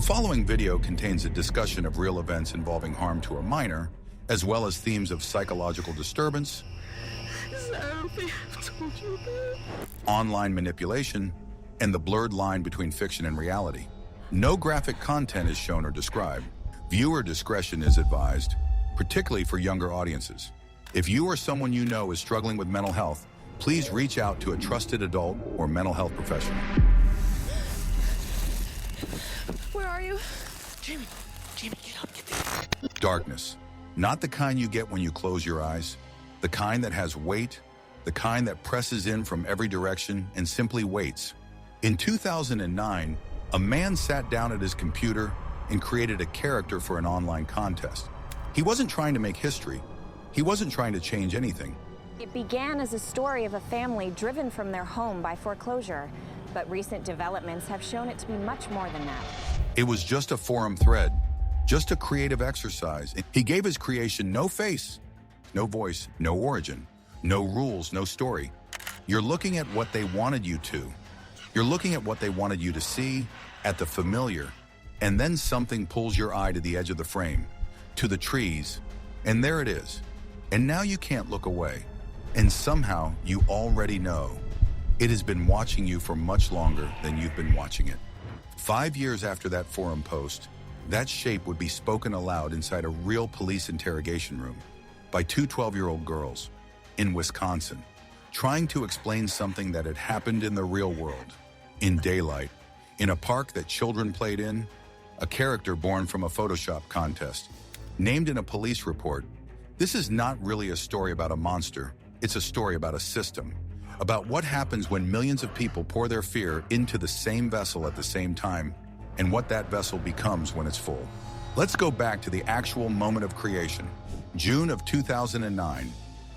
The following video contains a discussion of real events involving harm to a minor, as well as themes of psychological disturbance, online manipulation, and the blurred line between fiction and reality. No graphic content is shown or described. Viewer discretion is advised, particularly for younger audiences. If you or someone you know is struggling with mental health, please reach out to a trusted adult or mental health professional. Where are you? Jamie, get up, get there. Darkness. Not the kind you get when you close your eyes. The kind that has weight. The kind that presses in from every direction and simply waits. In 2009, a man sat down at his computer and created a character for an online contest. He wasn't trying to make history. He wasn't trying to change anything. It began as a story of a family driven from their home by foreclosure, but recent developments have shown it to be much more than that. It was just a forum thread, just a creative exercise. He gave his creation no face, no voice, no origin, no rules, no story. You're looking at what they wanted you to. You're looking at what they wanted you to see, at the familiar, and then something pulls your eye to the edge of the frame, to the trees, and there it is. And now you can't look away. And somehow you already know. It has been watching you for much longer than you've been watching it. 5 years after that forum post, that shape would be spoken aloud inside a real police interrogation room by two 12-year-old girls in Wisconsin, trying to explain something that had happened in the real world, in daylight, in a park that children played in, a character born from a Photoshop contest, named in a police report. This is not really a story about a monster. It's a story about a system, about what happens when millions of people pour their fear into the same vessel at the same time, and what that vessel becomes when it's full. Let's go back to the actual moment of creation, June of 2009,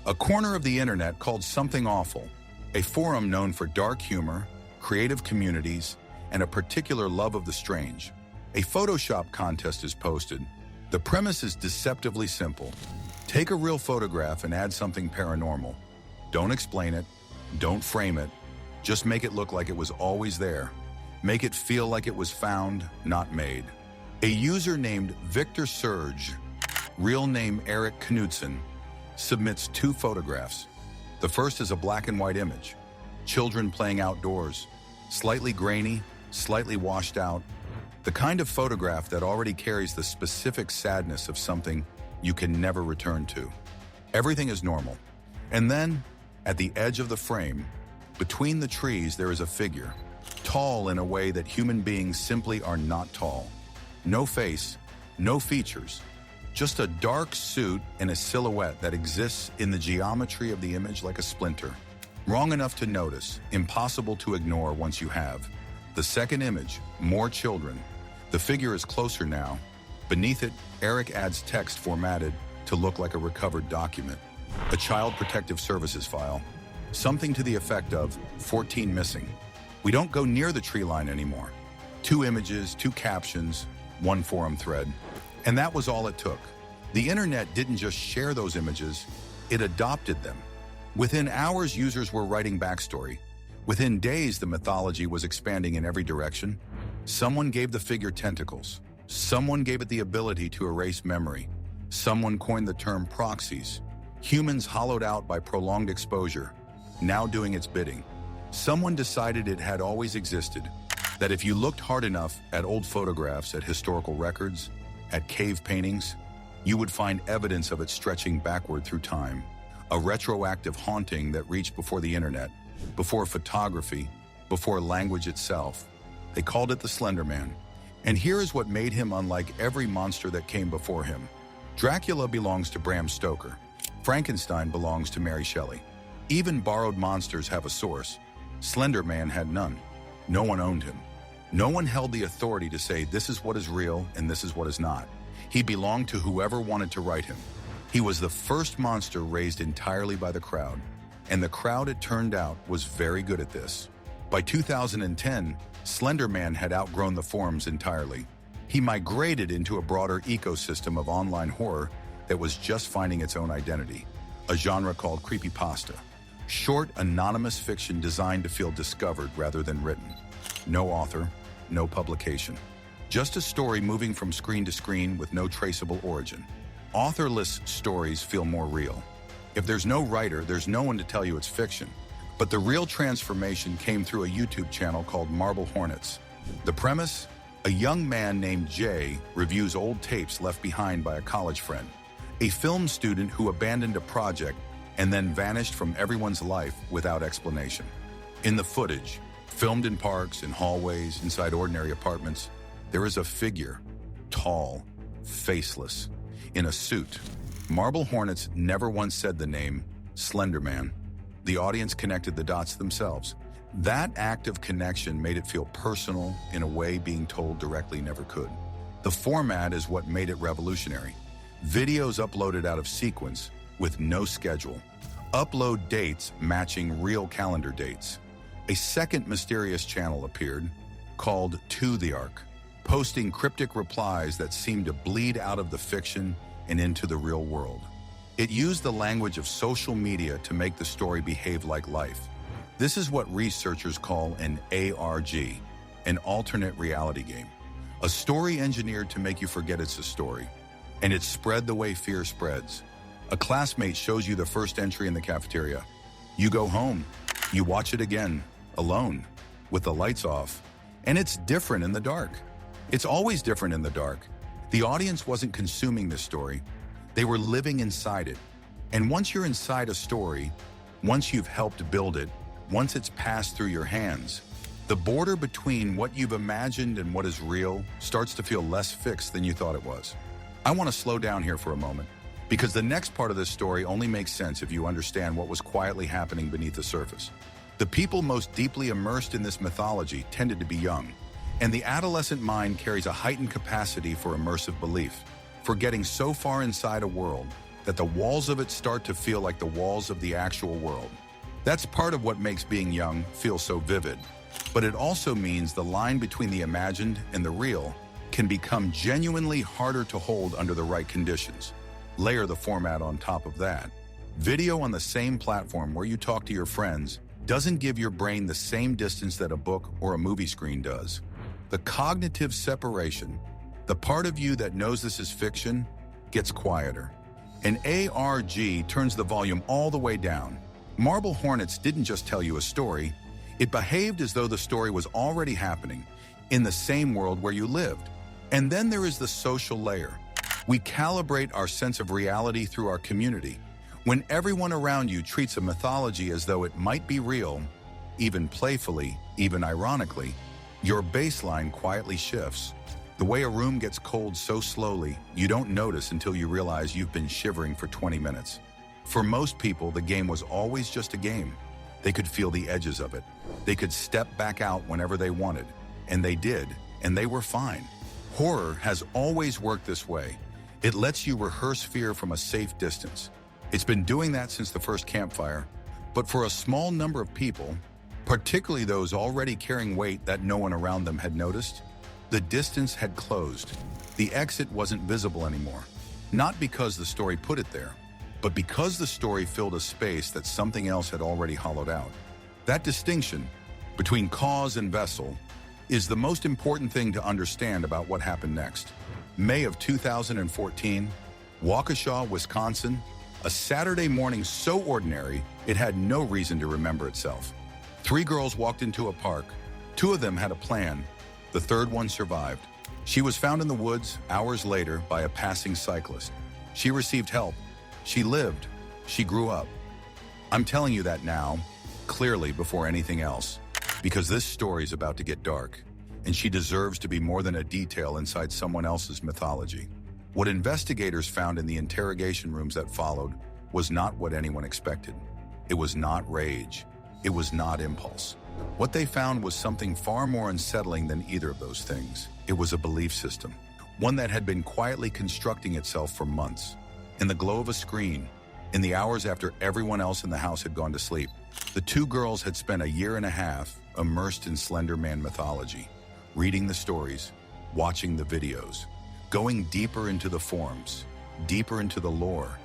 a corner of the internet called Something Awful, a forum known for dark humor, creative communities, and a particular love of the strange. A Photoshop contest is posted. The premise is deceptively simple. Take a real photograph and add something paranormal. Don't explain it. Don't frame it. Just make it look like it was always there. Make it feel like it was found, not made. A user named Victor Surge, real name Eric Knudsen, submits 2 photographs. The first is a black and white image. Children playing outdoors, slightly grainy, slightly washed out. The kind of photograph that already carries the specific sadness of something you can never return to. Everything is normal. And then, at the edge of the frame, between the trees, there is a figure, tall in a way that human beings simply are not tall. No face, no features, just a dark suit and a silhouette that exists in the geometry of the image like a splinter. Wrong enough to notice, impossible to ignore once you have. The second image, more children. The figure is closer now. Beneath it, Eric adds text formatted to look like a recovered document. A Child Protective Services file. Something to the effect of 14 missing. We don't go near the tree line anymore. 2 images, 2 captions, 1 forum thread. And that was all it took. The internet didn't just share those images, it adopted them. Within hours, users were writing backstory. Within days, the mythology was expanding in every direction. Someone gave the figure tentacles. Someone gave it the ability to erase memory. Someone coined the term proxies. Humans hollowed out by prolonged exposure, now doing its bidding. Someone decided it had always existed, that if you looked hard enough at old photographs, at historical records, at cave paintings, you would find evidence of it stretching backward through time. A retroactive haunting that reached before the internet, before photography, before language itself. They called it the Slender Man. And here is what made him unlike every monster that came before him. Dracula belongs to Bram Stoker. Frankenstein belongs to Mary Shelley. Even borrowed monsters have a source. Slender Man had none. No one owned him. No one held the authority to say this is what is real and this is what is not. He belonged to whoever wanted to write him. He was the first monster raised entirely by the crowd. And the crowd, it turned out, was very good at this. By 2010, Slender Man had outgrown the forums entirely. He migrated into a broader ecosystem of online horror that was just finding its own identity, a genre called creepypasta. Short, anonymous fiction designed to feel discovered rather than written. No author, no publication. Just a story moving from screen to screen with no traceable origin. Authorless stories feel more real. If there's no writer, there's no one to tell you it's fiction. But the real transformation came through a YouTube channel called Marble Hornets. The premise? A young man named Jay reviews old tapes left behind by a college friend, a film student who abandoned a project and then vanished from everyone's life without explanation. In the footage, filmed in parks, in hallways, inside ordinary apartments, there is a figure, tall, faceless, in a suit. Marble Hornets never once said the name Slender Man. The audience connected the dots themselves. That act of connection made it feel personal in a way being told directly never could. The format is what made it revolutionary. Videos uploaded out of sequence with no schedule. Upload dates matching real calendar dates. A second mysterious channel appeared, called To the Ark, posting cryptic replies that seemed to bleed out of the fiction and into the real world. It used the language of social media to make the story behave like life. This is what researchers call an ARG, an alternate reality game. A story engineered to make you forget it's a story. And it's spread the way fear spreads. A classmate shows you the first entry in the cafeteria. You go home. You watch it again, alone, with the lights off. And it's different in the dark. It's always different in the dark. The audience wasn't consuming this story. They were living inside it. And once you're inside a story, once you've helped build it, once it's passed through your hands, the border between what you've imagined and what is real starts to feel less fixed than you thought it was. I want to slow down here for a moment, because the next part of this story only makes sense if you understand what was quietly happening beneath the surface. The people most deeply immersed in this mythology tended to be young, and the adolescent mind carries a heightened capacity for immersive belief, for getting so far inside a world that the walls of it start to feel like the walls of the actual world. That's part of what makes being young feel so vivid. But it also means the line between the imagined and the real can become genuinely harder to hold under the right conditions. Layer the format on top of that. Video on the same platform where you talk to your friends doesn't give your brain the same distance that a book or a movie screen does. The cognitive separation, the part of you that knows this is fiction, gets quieter. An ARG turns the volume all the way down. Marble Hornets didn't just tell you a story, it behaved as though the story was already happening in the same world where you lived. And then there is the social layer. We calibrate our sense of reality through our community. When everyone around you treats a mythology as though it might be real, even playfully, even ironically, your baseline quietly shifts. The way a room gets cold so slowly, you don't notice until you realize you've been shivering for 20 minutes. For most people, the game was always just a game. They could feel the edges of it. They could step back out whenever they wanted. And they did, and they were fine. Horror has always worked this way. It lets you rehearse fear from a safe distance. It's been doing that since the first campfire. But for a small number of people, particularly those already carrying weight that no one around them had noticed, the distance had closed. The exit wasn't visible anymore. Not because the story put it there, but because the story filled a space that something else had already hollowed out. That distinction between cause and vessel is the most important thing to understand about what happened next. May of 2014, Waukesha, Wisconsin, a Saturday morning so ordinary it had no reason to remember itself. 3 girls walked into a park. 2 of them had a plan. The third one survived. She was found in the woods hours later by a passing cyclist. She received help. She lived. She grew up. I'm telling you that now, clearly before anything else, because this story is about to get dark, and she deserves to be more than a detail inside someone else's mythology. What investigators found in the interrogation rooms that followed was not what anyone expected. It was not rage. It was not impulse. What they found was something far more unsettling than either of those things. It was a belief system, one that had been quietly constructing itself for months. In the glow of a screen, in the hours after everyone else in the house had gone to sleep, the 2 girls had spent a year and a half immersed in Slender Man mythology, reading the stories, watching the videos, going deeper into the forums, deeper into the lore,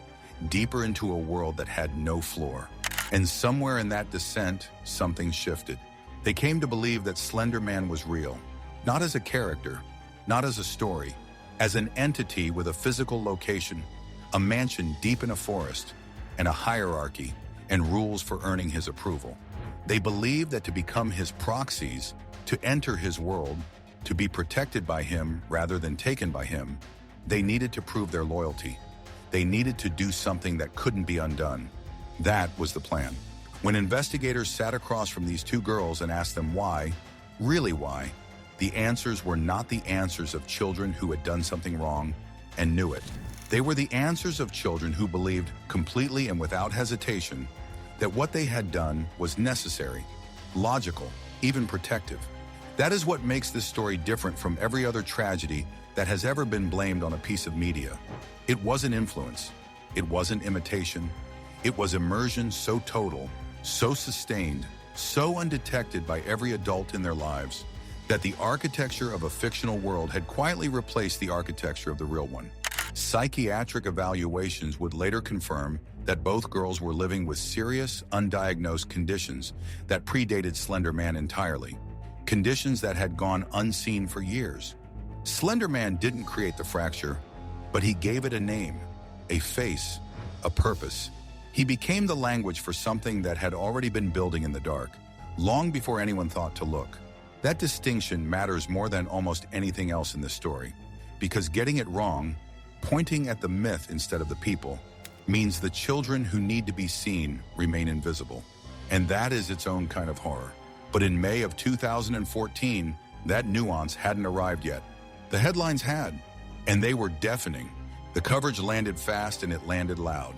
deeper into a world that had no floor. And somewhere in that descent, something shifted. They came to believe that Slender Man was real, not as a character, not as a story, as an entity with a physical location, a mansion deep in a forest, and a hierarchy and rules for earning his approval. They believed that to become his proxies, to enter his world, to be protected by him rather than taken by him, they needed to prove their loyalty. They needed to do something that couldn't be undone. That was the plan. When investigators sat across from these two girls and asked them why, really why, the answers were not the answers of children who had done something wrong and knew it. They were the answers of children who believed completely and without hesitation that what they had done was necessary, logical, even protective. That is what makes this story different from every other tragedy that has ever been blamed on a piece of media. It wasn't influence. It wasn't imitation. It was immersion so total, so sustained, so undetected by every adult in their lives, that the architecture of a fictional world had quietly replaced the architecture of the real one. Psychiatric evaluations would later confirm that both girls were living with serious, undiagnosed conditions that predated Slender Man entirely, conditions that had gone unseen for years. Slender Man didn't create the fracture, but he gave it a name, a face, a purpose. He became the language for something that had already been building in the dark, long before anyone thought to look. That distinction matters more than almost anything else in this story, because getting it wrong, pointing at the myth instead of the people, means the children who need to be seen remain invisible. And that is its own kind of horror. But in May of 2014, that nuance hadn't arrived yet. The headlines had, and they were deafening. The coverage landed fast and it landed loud.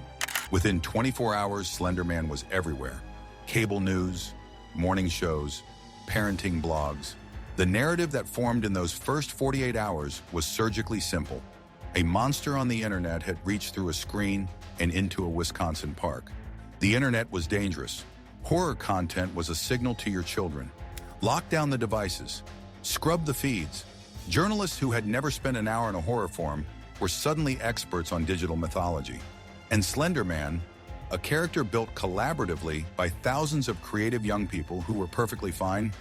Within 24 hours, Slender Man was everywhere. Cable news, morning shows, parenting blogs. The narrative that formed in those first 48 hours was surgically simple. A monster on the internet had reached through a screen and into a Wisconsin park. The internet was dangerous. Horror content was a signal to your children. Lock down the devices. Scrub the feeds. Journalists who had never spent an hour in a horror forum were suddenly experts on digital mythology. And Slender Man, a character built collaboratively by thousands of creative young people who were perfectly fine,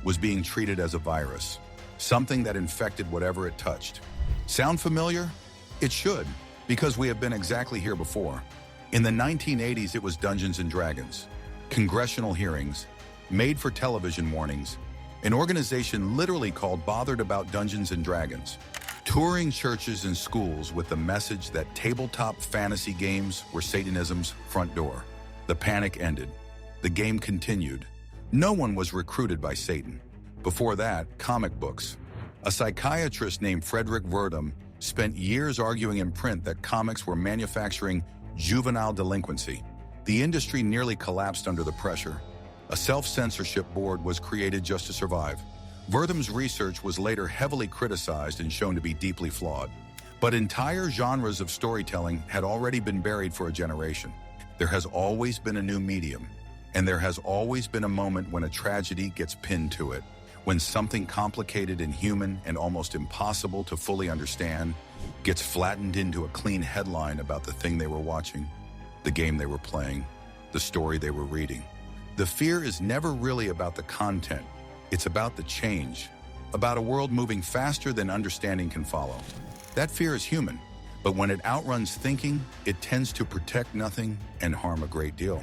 was being treated as a virus, something that infected whatever it touched. Sound familiar? It should, because we have been exactly here before. In the 1980s, it was Dungeons and Dragons, congressional hearings, made-for-television warnings, an organization literally called Bothered About Dungeons and Dragons, touring churches and schools with the message that tabletop fantasy games were Satanism's front door. The panic ended. The game continued. No one was recruited by Satan. Before that, comic books. A psychiatrist named Frederick Verdum spent years arguing in print that comics were manufacturing juvenile delinquency. The industry nearly collapsed under the pressure. A self-censorship board was created just to survive. Verdum's research was later heavily criticized and shown to be deeply flawed. But entire genres of storytelling had already been buried for a generation. There has always been a new medium, and there has always been a moment when a tragedy gets pinned to it, when something complicated and human and almost impossible to fully understand gets flattened into a clean headline about the thing they were watching, the game they were playing, the story they were reading. The fear is never really about the content. It's about the change, about a world moving faster than understanding can follow. That fear is human, but when it outruns thinking, it tends to protect nothing and harm a great deal.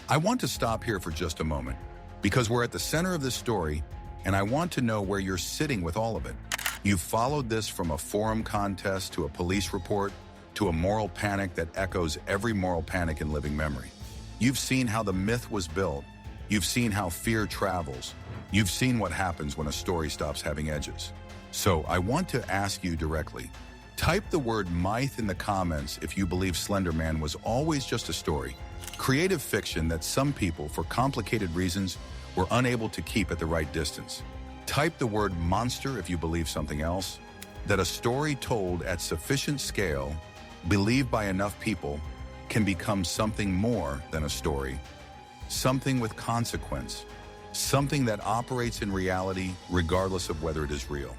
I want to stop here for just a moment, because we're at the center of this story, and I want to know where you're sitting with all of it. You've followed this from a forum contest to a police report to a moral panic that echoes every moral panic in living memory. You've seen how the myth was built. You've seen how fear travels. You've seen what happens when a story stops having edges. So I want to ask you directly, type the word myth in the comments if you believe Slender Man was always just a story, creative fiction that some people, for complicated reasons, were unable to keep at the right distance. Type the word monster if you believe something else, that a story told at sufficient scale, believed by enough people, can become something more than a story, something with consequence, something that operates in reality regardless of whether it is real.